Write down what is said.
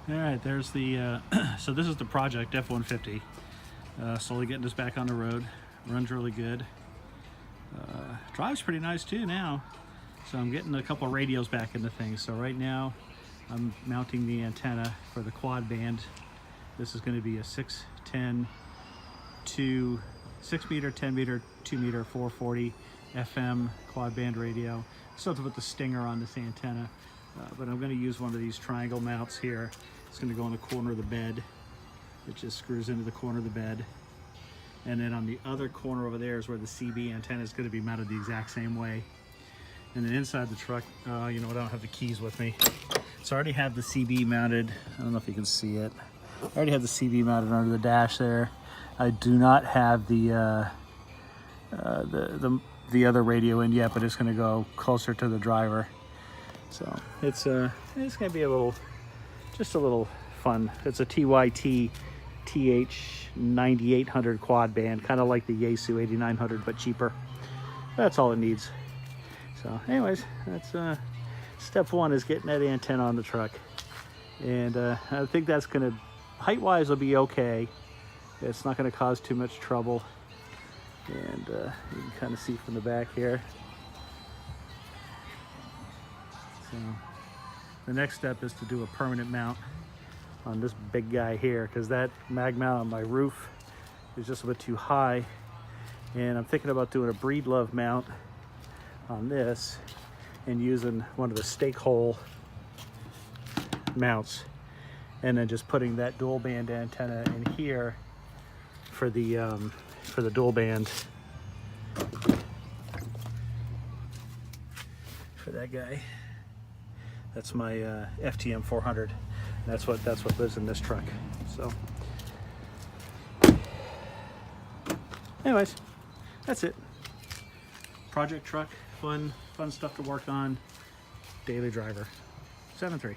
All right, there's the, so this is the Project F-150. Slowly getting this back on the road. Runs really good. Drives pretty nice too now. So I'm getting a couple of radios back into things. So right now I'm mounting the antenna for the quad band. This is going to be a 610 to 6 meter, 10 meter, 2 meter, 440 FM quad band radio. Still have to put the stinger on this antenna, but I'm going to use one of these triangle mounts here. It's going to go in the corner of the bed. It just screws into the corner of the bed. And then on the other corner over there is where the CB antenna is going to be mounted the exact same way. And then inside the truck, you know what, I don't have the keys with me. So I already have the CB mounted. I don't know if you can see it. I already have the CB mounted under the dash there. I do not have the other radio in yet, but it's going to go closer to the driver. So it's going to be just a little fun. It's a TYT TH-9800 quad band, kind of like the Yaesu 8900, but cheaper. That's all it needs. So anyways, that's step one, is getting that antenna on the truck. And I think that's going to, height-wise, will be okay. It's not going to cause too much trouble. And you can kind of see from the back here. So the next step is to do a permanent mount on this big guy here, because that mag mount on my roof is just a bit too high. And I'm thinking about doing a breedlove mount on this and using one of the stake hole mounts, and then just putting that dual band antenna in here for the dual band for that guy. That's my FTM 400. That's what lives in this truck. So anyways, that's it. Project truck, fun stuff to work on. Daily driver. 7-3.